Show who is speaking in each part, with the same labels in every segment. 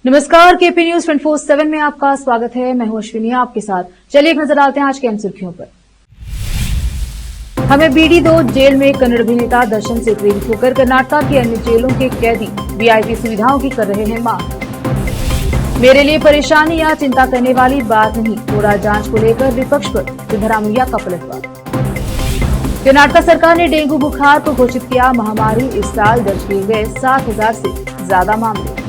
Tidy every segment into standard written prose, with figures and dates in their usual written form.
Speaker 1: नमस्कार, KP news 24/7 में आपका स्वागत है। मैं हूं अश्विनी आपके साथ। चलिए एक नजर डालते हैं आज के अहम सुर्खियों पर। हमें बीडी 2 जेल में कन्नड़ अभिनेता दर्शन से प्रेरित होकर कर्नाटक की अन्य जेलों के कैदी वीआईपी सुविधाओं की कर रहे हैं मांग। मेरे लिए परेशानी या चिंता करने वाली बात नहीं, थोड़ा जांच को लेकर विपक्ष पर सिद्धरामैया का पलटवार। कर्नाटक सरकार ने डेंगू बुखार को घोषित किया महामारी। इस साल दर्ज किए गए 7,000 से ज्यादा मामले।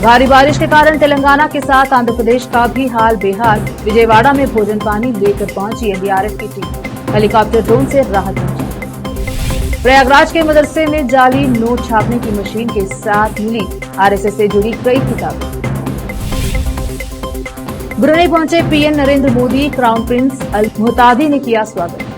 Speaker 1: भारी बारिश के कारण तेलंगाना के साथ आंध्र प्रदेश का भी हाल बेहाल। विजयवाड़ा में भोजन पानी लेकर पहुंची एनडीआरएफ की टीम। हेलीकॉप्टर ड्रोन से राहत पहुंची। प्रयागराज के मदरसे में जाली नोट छापने की मशीन के साथ मिली आरएसएस से जुड़ी कई किताबें। ब्रुनेई पहुंचे PM Narendra Modi. Crown prince Al मुहतादी ने किया स्वागत।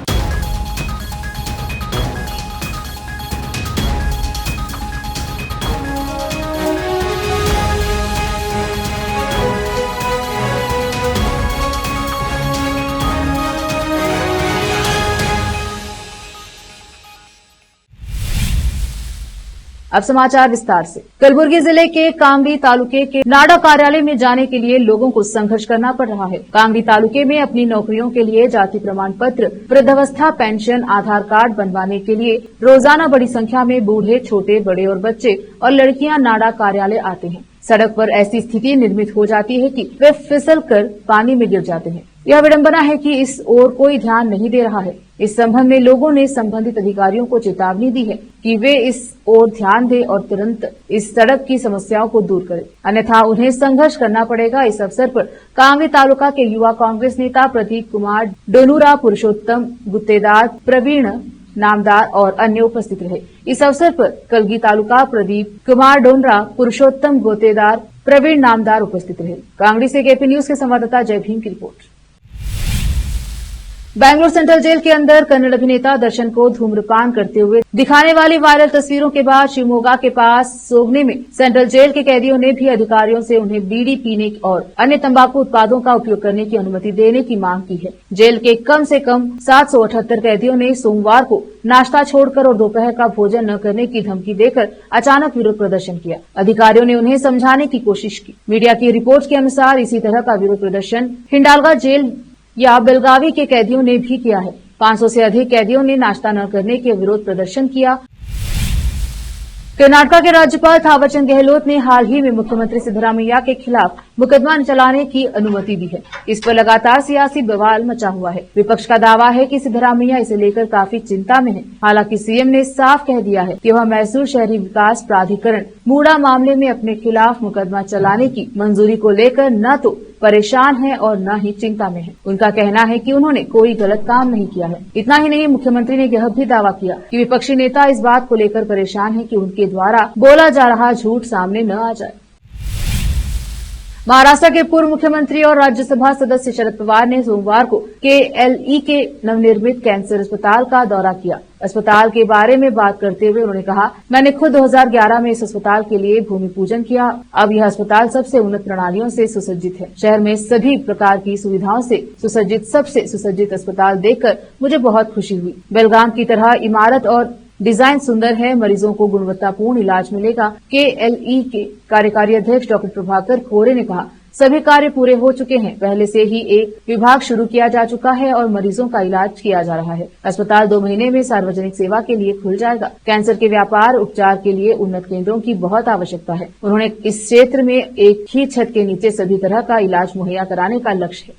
Speaker 1: अब समाचार विस्तार से। कलबुर्गी जिले के कांगड़ी तालुके के नाडा कार्यालय में जाने के लिए लोगों को संघर्ष करना पड़ रहा है। कांगड़ी तालुके में अपनी नौकरियों के लिए जाति प्रमाण पत्र, वृद्धावस्था पेंशन, आधार कार्ड बनवाने के लिए रोजाना बड़ी संख्या में बूढ़े, छोटे, बड़े और बच्चे और लड़कियां नाडा कार्यालय आते हैं। सड़क पर ऐसी स्थिति निर्मित हो जाती है कि वे फिसल कर पानी में गिर जाते हैं। यह विडंबना है कि इस ओर कोई ध्यान नहीं दे रहा है। इस संबंध में लोगों ने संबंधित अधिकारियों को चेतावनी दी है कि वे इस ओर ध्यान दें और तुरंत इस सड़क की समस्याओं को दूर करें, अन्यथा उन्हें संघर्ष करना पड़ेगा। इस अवसर पर कांगड़ी तालुका के युवा कांग्रेस नेता प्रदीप कुमार डोनूरा, पुरुषोत्तम गुत्तेदार, प्रवीण नामदार और अन्य उपस्थित रहे। इस अवसर पर कलगी तालुका प्रदीप कुमार डोनरा, पुरुषोत्तम गोतेदार, प्रवीण नामदार उपस्थित रहे। कांगड़ी से केपी न्यूज के संवाददाता जय भीम की रिपोर्ट। बैंगलोर सेंट्रल जेल के अंदर कन्नड़ अभिनेता दर्शन को धूम्रपान करते हुए दिखाने वाली वायरल तस्वीरों के बाद शिवमोगा के पास सोगने में सेंट्रल जेल के कैदियों ने भी अधिकारियों से उन्हें बीड़ी पीने और अन्य तंबाकू उत्पादों का उपयोग करने की अनुमति देने की मांग की है। जेल के कम से कम 778 कैदियों ने सोमवार को नाश्ता छोड़कर और दोपहर का भोजन न करने की धमकी देकर अचानक विरोध प्रदर्शन किया। अधिकारियों ने उन्हें समझाने की कोशिश की। मीडिया की रिपोर्ट के अनुसार इसी तरह का विरोध प्रदर्शन हिंडालगा जेल या बेलगावी के कैदियों ने भी किया है। 500 से अधिक कैदियों ने नाश्ता न करने के विरोध प्रदर्शन किया। कर्नाटक के राज्यपाल थावरचंद गहलोत ने हाल ही में मुख्यमंत्री सिद्धरामैया के खिलाफ मुकदमा चलाने की अनुमति दी है। इस पर लगातार सियासी बवाल मचा हुआ है। विपक्ष का दावा है कि सिद्धरामैया इसे लेकर काफी चिंता में है। हालांकि सीएम ने साफ कह दिया है कि वह मैसूर शहरी विकास प्राधिकरण मूडा मामले में अपने खिलाफ मुकदमा चलाने की मंजूरी को लेकर न तो परेशान है और न ही चिंता में है। उनका कहना है कि उन्होंने कोई गलत काम नहीं किया है। इतना ही नहीं, मुख्यमंत्री ने यह भी दावा किया कि विपक्षी नेता इस बात को लेकर परेशान है कि उनके द्वारा बोला जा रहा झूठ सामने न आ जाए। महाराष्ट्र के पूर्व मुख्यमंत्री और राज्यसभा सदस्य शरद पवार ने सोमवार को केएलई के नवनिर्मित कैंसर अस्पताल का दौरा किया। अस्पताल के बारे में बात करते हुए उन्होंने कहा, मैंने खुद 2011 में इस अस्पताल के लिए भूमि पूजन किया। अब यह अस्पताल सबसे उन्नत प्रणालियों से सुसज्जित है। शहर में सभी प्रकार की सुविधाओं से सुसज्जित सबसे सुसज्जित अस्पताल देखकर मुझे बहुत खुशी हुई। बेलगाम की तरह इमारत और डिजाइन सुंदर है। मरीजों को गुणवत्तापूर्ण इलाज मिलेगा। केएलई के कार्यकारी अध्यक्ष डॉक्टर प्रभाकर खोरे ने कहा, सभी कार्य पूरे हो चुके हैं। पहले से ही एक विभाग शुरू किया जा चुका है और मरीजों का इलाज किया जा रहा है। अस्पताल 2 महीने में सार्वजनिक सेवा के लिए खुल जाएगा। कैंसर के व्यापार उपचार के लिए उन्नत केंद्रों की बहुत आवश्यकता है। उन्होंने इस क्षेत्र में एक ही छत के नीचे सभी तरह का इलाज मुहैया कराने का लक्ष्य है।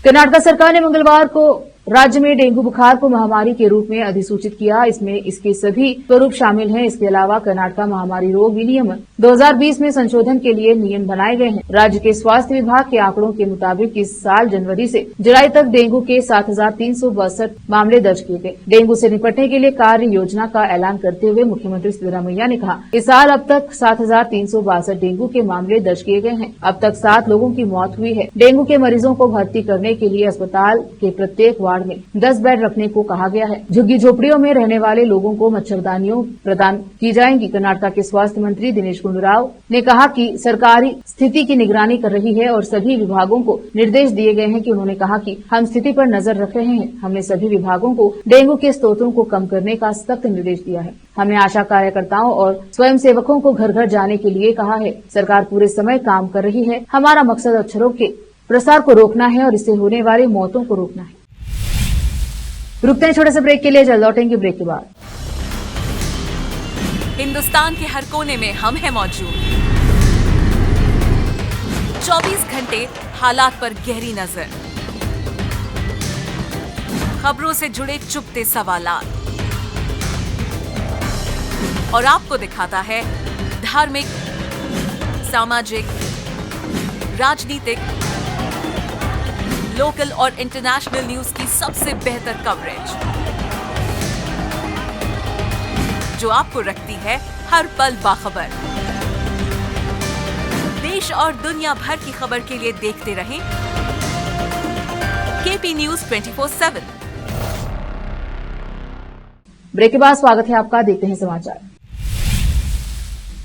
Speaker 1: कर्नाटक सरकार ने मंगलवार को राज्य में डेंगू बुखार को महामारी के रूप में अधिसूचित किया। इसमें इसके सभी स्वरूप शामिल हैं। इसके अलावा कर्नाटक महामारी रोग विनियमन 2020 में संशोधन के लिए नियम बनाए गए हैं। राज्य के स्वास्थ्य विभाग के आंकड़ों के मुताबिक इस साल जनवरी से जुलाई तक डेंगू के 7,362 मामले दर्ज किए गए। डेंगू से निपटने के लिए कार्य योजना का ऐलान करते हुए मुख्यमंत्री सिद्धरामैया ने कहा, इस साल अब तक 7,362 डेंगू के मामले दर्ज किए गए हैं। अब तक 7 लोगों की मौत हुई है। डेंगू के मरीजों को भर्ती करने के लिए अस्पताल के प्रत्येक वार्ड वार्ड में 10 बेड रखने को कहा गया है। झुग्गी झोपड़ियों में रहने वाले लोगों को मच्छरदानियों प्रदान की जाएंगी। कर्नाटक के स्वास्थ्य मंत्री दिनेश गुंडूराव ने कहा कि सरकारी स्थिति की निगरानी कर रही है और सभी विभागों को निर्देश दिए गए हैं कि उन्होंने कहा कि हम स्थिति पर नजर रख रहे हैं। हमने सभी विभागों को डेंगू के स्रोतों को कम करने का सख्त निर्देश दिया है। हमने आशा कार्यकर्ताओं और स्वयंसेवकों को घर घर जाने के लिए कहा है। सरकार पूरे समय काम कर रही है। हमारा मकसद मच्छरों के प्रसार को रोकना है और इससे होने वाली मौतों को रोकना है। रुकते हैं छोटे से ब्रेक के लिए, जल्द लौटेंगे ब्रेक के बाद।
Speaker 2: हिंदुस्तान के हर कोने में हम हैं मौजूद। 24 घंटे हालात पर गहरी नजर, खबरों से जुड़े चुपते सवालात और आपको दिखाता है धार्मिक, सामाजिक, राजनीतिक, लोकल और इंटरनेशनल न्यूज की सबसे बेहतर कवरेज जो आपको रखती है हर पल बाखबर। देश और दुनिया भर की खबर के लिए देखते रहें केपी न्यूज 24/7।
Speaker 1: ब्रेक के बाद स्वागत है आपका। देखते हैं समाचार।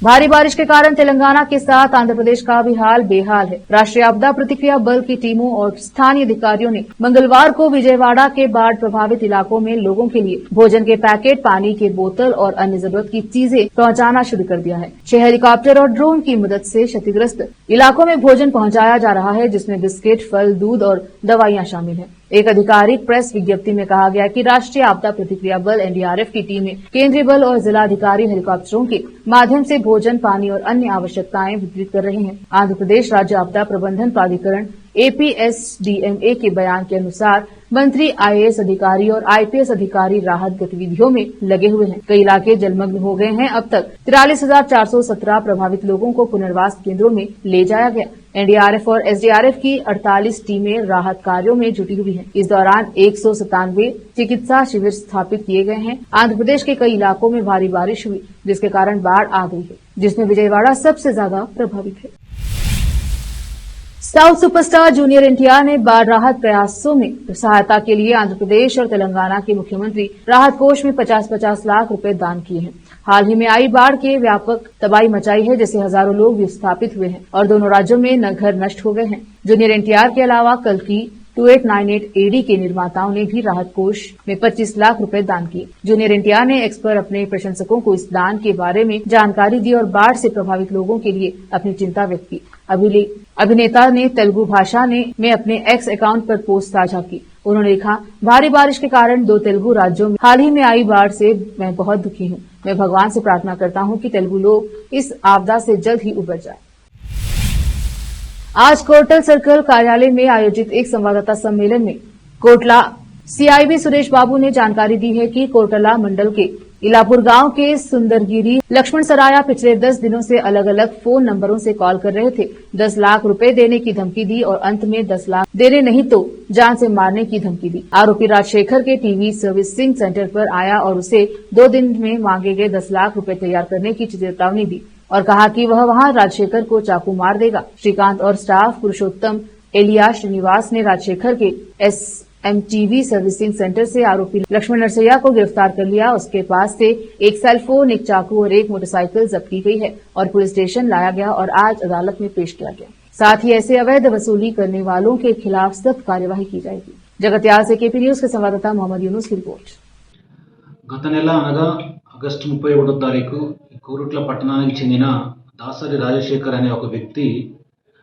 Speaker 1: भारी बारिश के कारण तेलंगाना के साथ आंध्र प्रदेश का भी हाल बेहाल है। राष्ट्रीय आपदा प्रतिक्रिया बल की टीमों और स्थानीय अधिकारियों ने मंगलवार को विजयवाड़ा के बाढ़ प्रभावित इलाकों में लोगों के लिए भोजन के पैकेट, पानी के बोतल और अन्य जरूरत की चीजें पहुंचाना शुरू कर दिया है। 6 हेलीकॉप्टर और ड्रोन की मदद से क्षतिग्रस्त इलाकों में भोजन पहुंचाया जा रहा है, जिसमें बिस्किट, फल, दूध और दवाइयां शामिल हैं। एक आधिकारिक प्रेस विज्ञप्ति में कहा गया कि राष्ट्रीय आपदा प्रतिक्रिया बल एनडीआरएफ की टीमें केंद्रीय बल और जिलाधिकारी हेलीकॉप्टरों के माध्यम से भोजन, पानी और अन्य आवश्यकताएं वितरित कर रहे हैं। आंध्र प्रदेश राज्य आपदा प्रबंधन प्राधिकरण APSDMA के बयान के अनुसार मंत्री, IAS अधिकारी और IPS अधिकारी राहत गतिविधियों में लगे हुए हैं। कई इलाके जलमग्न हो गए हैं। अब तक 43,417 प्रभावित लोगों को पुनर्वास केंद्रों में ले जाया गया। एनडीआरएफ और एसडीआरएफ की 48 टीमें राहत कार्यों में जुटी हुई हैं। इस दौरान 197 चिकित्सा शिविर स्थापित किए गए हैं। आंध्र प्रदेश के कई इलाकों में भारी बारिश हुई, जिसके कारण बाढ़ आ गई है, जिसमें विजयवाड़ा सबसे ज्यादा प्रभावित है। साउथ सुपरस्टार जूनियर एनटीआर ने बाढ़ राहत प्रयासों में सहायता के लिए आंध्र प्रदेश और तेलंगाना के मुख्यमंत्री राहत कोष में 50-50 लाख रुपए दान किए हैं। हाल ही में आई बाढ़ के व्यापक तबाही मचाई है, जिससे हजारों लोग विस्थापित हुए हैं और दोनों राज्यों में घर नष्ट हो गए हैं। जूनियर एनटीआर के अलावा कल की 2898 AD के निर्माताओं ने भी राहत कोष में 25 लाख रुपए दान किए। जूनियर एनटीआर ने एक्स पर अपने प्रशंसकों को इस दान के बारे में जानकारी दी और बाढ़ से प्रभावित लोगों के लिए अपनी चिंता व्यक्त की। अभिनेता ने तेलुगु भाषा में अपने एक्स अकाउंट पर पोस्ट साझा की। उन्होंने लिखा, भारी बारिश के कारण 2 तेलुगु राज्यों में हाल ही में आई बाढ़ से मैं बहुत दुखी हूँ। मैं भगवान से प्रार्थना करता हूँ कि तेलुगु लोग इस आपदा से जल्द ही उबर जाए। आज कोटल सर्कल कार्यालय में आयोजित एक संवाददाता सम्मेलन में कोटला CIB सुरेश बाबू ने जानकारी दी है कि कोटला मंडल के इलापुर गांव के सुंदरगिरी लक्ष्मण सराया पिछले 10 दिनों से अलग अलग फोन नंबरों से कॉल कर रहे थे। 10 लाख रुपए देने की धमकी दी और अंत में 10 लाख देने नहीं तो जान से मारने की धमकी दी। आरोपी राजशेखर के टीवी सर्विसिंग सेंटर पर आया और उसे 2 दिन में मांगे गए 10 लाख रुपए तैयार करने की चेतावनी दी और कहा कि वह वहां राजशेखर को चाकू मार देगा। श्रीकांत और स्टाफ पुरुषोत्तम एलिया श्रीनिवास ने राजशेखर के SMTV सर्विसिंग सेंटर से आरोपी लक्ष्मण नरसैया को गिरफ्तार कर लिया। उसके पास से एक सेलफोन, एक चाकू और एक मोटरसाइकिल जब्त की गई है और पुलिस स्टेशन लाया गया और आज अदालत में पेश किया गया। साथ ही ऐसे अवैध वसूली करने वालों के खिलाफ सख्त कार्यवाही की जाएगी। जगत्याल से केपी न्यूज के संवाददाता मोहम्मद यूनुस की रिपोर्ट।
Speaker 3: గత నెల అనగా ఆగస్టు 31వ తారీఖు కోరుట్ల పట్టణానికి చెందిన దాసరి రాజశేఖర్ అనే ఒక వ్యక్తి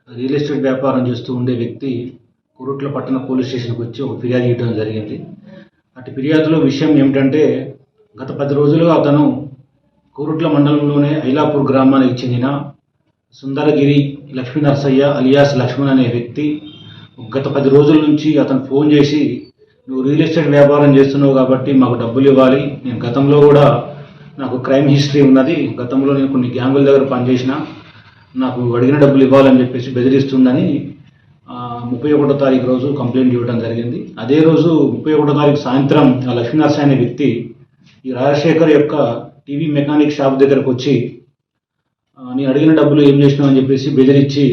Speaker 3: రియల్ ఎస్టేట్ వ్యాపారం చేస్తూ ఉండే వ్యక్తి కోరుట్ల పట్టణ పోలీస్ స్టేషన్కి వచ్చి ఒక ఫిర్యాదు ఇవ్వడం జరిగింది. అటు ఫిర్యాదులో విషయం ఏమిటంటే గత 10 రోజులుగా అతను కోరుట్ల మండలంలోనే ఐలాపూర్ గ్రామానికి చెందిన సుందరగిరి లక్ష్మీ నరసయ్య అలియాస్ లక్ష్మణ్ అనే వ్యక్తి గత 10 రోజుల నుంచి అతను ఫోన్ చేసి, నువ్వు రియల్ ఎస్టేట్ వ్యాపారం చేస్తున్నావు కాబట్టి మాకు డబ్బులు ఇవ్వాలి, నేను గతంలో కూడా నాకు క్రైమ్ హిస్టరీ ఉన్నది, గతంలో నేను కొన్ని గ్యాంగుల దగ్గర పనిచేసిన, నాకు అడిగిన డబ్బులు ఇవ్వాలని చెప్పేసి బెదిరిస్తుందని 31వ తారీఖు రోజు కంప్లైంట్ ఇవ్వడం జరిగింది. అదే రోజు 31వ తారీఖు సాయంత్రం ఆ లక్ష్మీనరసయ్య అనే వ్యక్తి ఈ రాజశేఖర్ యొక్క టీవీ మెకానిక్ షాప్ దగ్గరకు వచ్చి నేను అడిగిన డబ్బులు ఏం చేసినావు అని చెప్పేసి బెదిరించి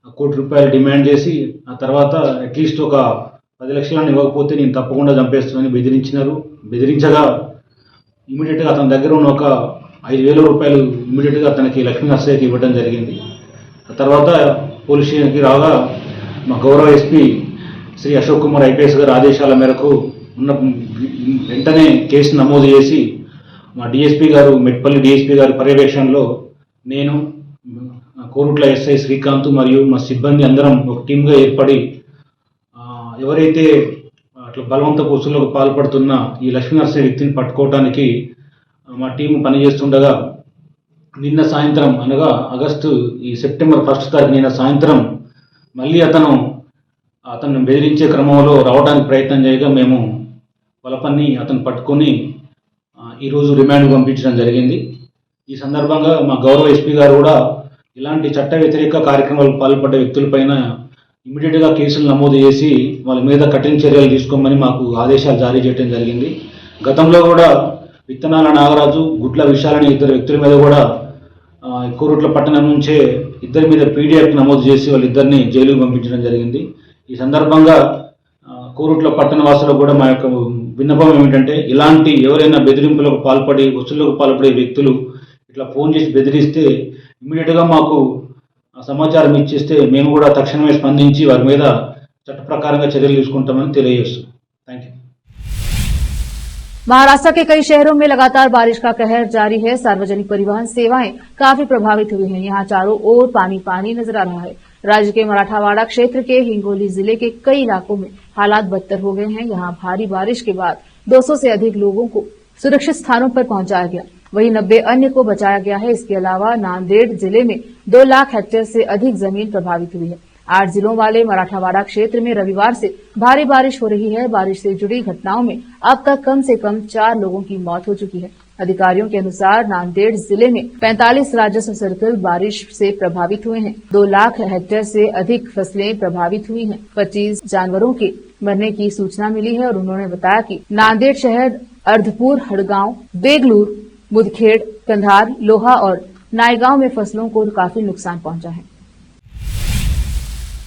Speaker 3: ₹1 కోటి డిమాండ్ చేసి, ఆ తర్వాత అట్లీస్ట్ ఒక 10 లక్షలను ఇవ్వకపోతే నేను తప్పకుండా చంపేస్తానని బెదిరించగా ఇమీడియట్గా అతని దగ్గర ఉన్న ఒక 5,000 రూపాయలు ఇమీడియట్గా అతనికి లక్ష్మీ నర్సయ్యకి ఇవ్వడం జరిగింది. ఆ తర్వాత పోలీస్ స్టేషన్కి రాగా మా గౌరవ ఎస్పీ శ్రీ అశోక్ కుమార్ ఐపీఎస్ గారి ఆదేశాల మేరకు వెంటనే కేసు నమోదు చేసి మా డిఎస్పీ గారు మెట్పల్లి డిఎస్పీ గారి పర్యవేక్షణలో నేను కోరుట్ల ఎస్ఐ శ్రీకాంత్ మరియు మా సిబ్బంది అందరం ఒక టీమ్గా ఏర్పడి ఎవరైతే అట్లా బలవంతపు వసూళ్లకు పాల్పడుతున్న ఈ లక్ష్మీ నర్సయ్య వ్యక్తిని పట్టుకోవడానికి మా టీం పనిచేస్తుండగా నిన్న సాయంత్రం అనగా సెప్టెంబర్ 1 తారీఖు నిన్న సాయంత్రం మళ్ళీ అతను బెదిరించే క్రమంలో రావడానికి ప్రయత్నం చేయగా మేము వలపన్ని అతను పట్టుకొని ఈరోజు రిమాండ్కు పంపించడం జరిగింది. ఈ సందర్భంగా మా గౌరవ ఎస్పీ గారు కూడా ఇలాంటి చట్ట వ్యతిరేక కార్యక్రమాలకు పాల్పడ్డ వ్యక్తులపైన ఇమీడియట్గా కేసులు నమోదు చేసి వాళ్ళ మీద కఠిన చర్యలు తీసుకోమని మాకు ఆదేశాలు జారీ చేయడం జరిగింది. గతంలో కూడా విత్తనాల నాగరాజు, గుడ్ల విశాలని ఇద్దరు వ్యక్తుల మీద కూడా కోరుట్ల పట్టణం నుంచే ఇద్దరి మీద పీడీఎఫ్ నమోదు చేసి వాళ్ళిద్దరిని జైలుకు పంపించడం జరిగింది. ఈ సందర్భంగా కోరుట్ల పట్టణ వాసులకు కూడా మా యొక్క విన్నపం ఏమిటంటే ఇలాంటి ఎవరైనా బెదిరింపులకు పాల్పడి వసూళ్లకు పాల్పడే వ్యక్తులు ఇట్లా ఫోన్ చేసి బెదిరిస్తే ఇమీడియట్గా మాకు సమాచారం ఇచ్చేస్తే మేము కూడా తక్షణమే స్పందించి వారి మీద చట్ట ప్రకారంగా చర్యలు తీసుకుంటామని తెలియజేస్తున్నాం. Thank you.
Speaker 1: महाराष्ट्र के कई शहरों में लगातार बारिश का कहर जारी है। सार्वजनिक परिवहन सेवाएं काफी प्रभावित हुई हैं। यहाँ चारों ओर पानी पानी नजर आ रहा है। राज्य के मराठावाड़ा क्षेत्र के हिंगोली जिले के कई इलाकों में हालात बदतर हो गए हैं। यहाँ भारी बारिश के बाद 200 से अधिक लोगों को सुरक्षित स्थानों पर पहुंचाया गया, वहीं 90 अन्य को बचाया गया है। इसके अलावा नांदेड़ जिले में 2 लाख हेक्टेयर से अधिक जमीन प्रभावित हुई है। 8 जिलों वाले मराठावाड़ा क्षेत्र में रविवार से भारी बारिश हो रही है। बारिश से जुड़ी घटनाओं में अब तक कम से कम 4 लोगों की मौत हो चुकी है। अधिकारियों के अनुसार नांदेड़ जिले में 45 राजस्व सर्कल बारिश से प्रभावित हुए हैं। 2 लाख हेक्टेयर से अधिक फसलें प्रभावित हुई हैं। 25 जानवरों के मरने की सूचना मिली है और उन्होंने बताया कि नांदेड़ शहर, अर्धपुर, हड़गांव, बेगलूर, मुदखेड़, कंधार, लोहा और नायगांव में फसलों को काफी नुकसान पहुंचा है।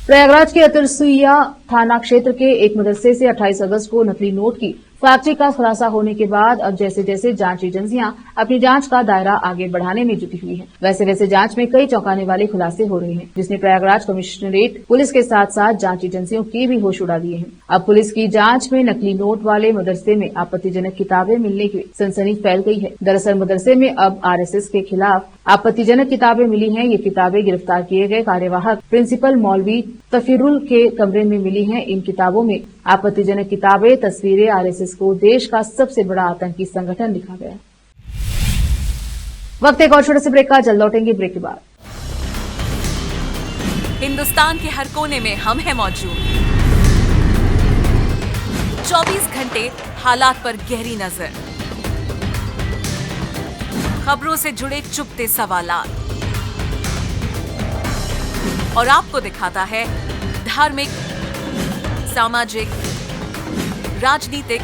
Speaker 1: प्रयागराज के अतरसुइया थाना क्षेत्र के एक मदरसे से 28 अगस्त को नकली नोट की फैक्ट्री का खुलासा होने के बाद अब जैसे जैसे जांच एजेंसियां अपनी जांच का दायरा आगे बढ़ाने में जुटी हुई हैं, वैसे वैसे जांच में कई चौंकाने वाले खुलासे हो रहे हैं, जिसने प्रयागराज कमिश्नरेट पुलिस के साथ साथ जांच एजेंसियों की भी होश उड़ा दिए हैं। अब पुलिस की जांच में नकली नोट वाले मदरसे में आपत्तिजनक किताबें मिलने की सनसनी फैल गई है। दरअसल मदरसे में अब RSS के खिलाफ आपत्तिजनक किताबें मिली हैं। ये किताबें गिरफ्तार किए गए कार्यवाहक प्रिंसिपल मौलवी तफीरुल के कमरे में मिली हैं। इन किताबों में आपत्तिजनक किताबें, तस्वीरें RSS को देश का सबसे बड़ा आतंकी संगठन लिखा गया है। वक्त एक और छोटे से ब्रेक का, जल्द लौटेंगे ब्रेक के बाद।
Speaker 2: हिंदुस्तान के हर कोने में हम हैं मौजूद। 24 घंटे हालात पर गहरी नजर, खबरों से जुड़े चुपते सवालात और आपको दिखाता है धार्मिक, सामाजिक, राजनीतिक,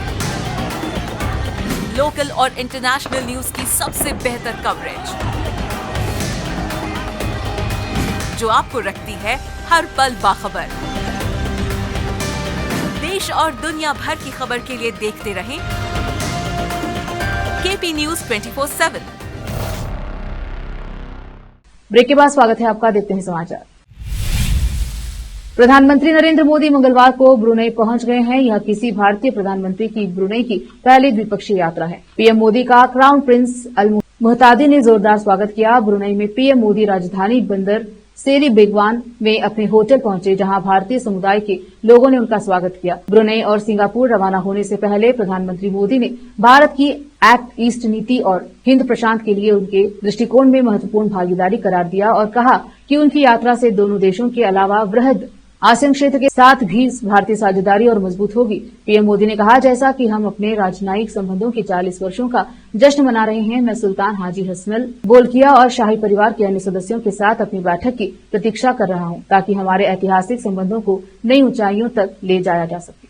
Speaker 2: लोकल और इंटरनेशनल न्यूज की सबसे बेहतर कवरेज जो आपको रखती है हर पल बाखबर। देश और दुनिया भर की खबर के लिए देखते रहें KP News 24/7।
Speaker 1: ब्रेक के बाद स्वागत है आपका, देखते हैं समाचार। प्रधानमंत्री नरेंद्र मोदी मंगलवार को ब्रुनेई पहुंच गए हैं। यह किसी भारतीय प्रधानमंत्री की ब्रुनेई की पहली द्विपक्षीय यात्रा है। पीएम मोदी का क्राउन प्रिंस अल मुहतादी ने जोरदार स्वागत किया। ब्रुनेई में पीएम मोदी राजधानी बंदर सेरी बेगवान में अपने होटल पहुंचे, जहां भारतीय समुदाय के लोगों ने उनका स्वागत किया। ब्रुनेई और सिंगापुर रवाना होने से पहले प्रधानमंत्री मोदी ने भारत की एक्ट ईस्ट नीति और हिंद प्रशांत के लिए उनके दृष्टिकोण में महत्वपूर्ण भागीदारी करार दिया और कहा कि उनकी यात्रा से दोनों देशों के अलावा वृहद आसियान क्षेत्र के साथ भी भारतीय साझेदारी और मजबूत होगी। पीएम मोदी ने कहा, जैसा कि हम अपने राजनयिक संबंधों के 40 वर्षों का जश्न मना रहे हैं, मैं सुल्तान हाजी हसनल बोलकिया और शाही परिवार के अन्य सदस्यों के साथ अपनी बैठक की प्रतीक्षा कर रहा हूं, ताकि हमारे ऐतिहासिक संबंधों को नई ऊंचाइयों तक ले जाया जा सके।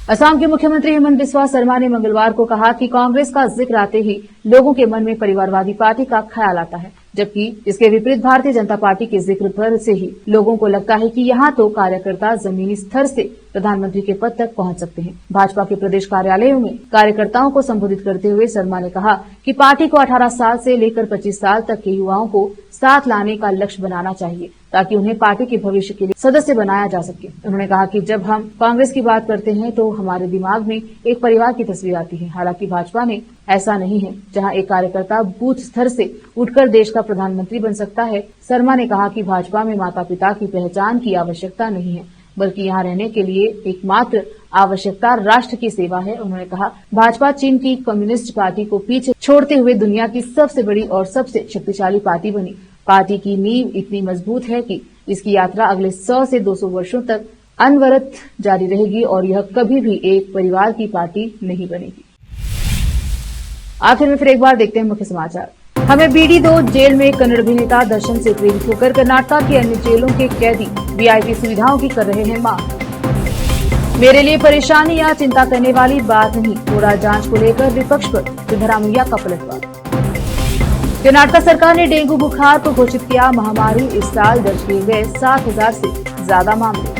Speaker 1: असम के मुख्यमंत्री हेमंत बिस्वा शर्मा ने मंगलवार को कहा कि कांग्रेस का जिक्र आते ही लोगों के मन में परिवारवादी पार्टी का ख्याल आता है, जबकि इसके विपरीत भारतीय जनता पार्टी के जिक्र पर से ही लोगों को लगता है कि यहाँ तो कार्यकर्ता जमीनी स्तर से प्रधानमंत्री के पद तक पहुंच सकते हैं। भाजपा के प्रदेश कार्यालयों में कार्यकर्ताओं को संबोधित करते हुए शर्मा ने कहा कि पार्टी को 18 साल से लेकर 25 साल तक के युवाओं को साथ लाने का लक्ष्य बनाना चाहिए ताकि उन्हें पार्टी के भविष्य के लिए सदस्य बनाया जा सके। उन्होंने कहा कि जब हम कांग्रेस की बात करते हैं तो हमारे दिमाग में एक परिवार की तस्वीर आती है। हालांकि भाजपा में ऐसा नहीं है, जहां एक कार्यकर्ता बूथ स्तर से उठकर देश का प्रधानमंत्री बन सकता है। शर्मा ने कहा कि भाजपा में माता पिता की पहचान की आवश्यकता नहीं है, बल्कि यहाँ रहने के लिए एकमात्र आवश्यकता राष्ट्र की सेवा है। उन्होंने कहा भाजपा चीन की कम्युनिस्ट पार्टी को पीछे छोड़ते हुए दुनिया की सबसे बड़ी और सबसे शक्तिशाली पार्टी बनी। पार्टी की नींव इतनी मजबूत है कि इसकी यात्रा अगले 100 से 200 वर्षों तक अनवरत जारी रहेगी और यह कभी भी एक परिवार की पार्टी नहीं बनेगी। आखिर में फिर एक बार देखते हैं मुख्य समाचार। हमें BD2 जेल में कन्नड़ अभिनेता दर्शन से प्रेरित होकर कर्नाटक की अन्य जेलों के कैदी VIP सुविधाओं की कर रहे हैं मांग। मेरे लिए परेशानी या चिंता करने वाली बात नहीं, कोड़ा जांच को लेकर विपक्ष पर सिद्धरामैया का पलटवार। कर्नाटक सरकार ने डेंगू बुखार को घोषित किया महामारी। इस साल दर्ज किए गए 7,000 से ज्यादा मामले।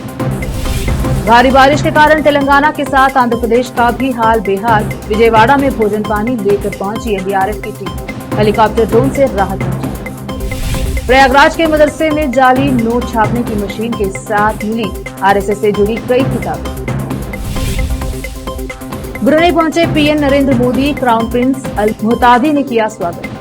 Speaker 1: भारी बारिश के कारण तेलंगाना के साथ आंध्र प्रदेश का भी हाल बेहाल। विजयवाड़ा में भोजन पानी लेकर पहुंची NDRF की टीम, हेलीकॉप्टर ड्रोन से राहत पहुंची। प्रयागराज के मदरसे में जाली नोट छापने की मशीन के साथ मिली RSS से जुड़ी कई किताबें। ब्रुनेई पहुंचे PM Narendra Modi, crown prince Al मुहतादी ने किया स्वागत।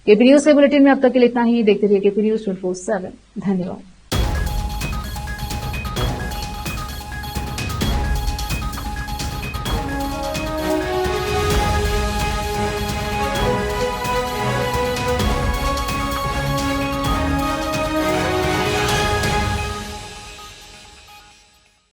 Speaker 1: केपी न्यूज के बुलेटिन में अब तक के लिए इतना ही। देखते रहिए केपी न्यूज 24/7। धन्यवाद।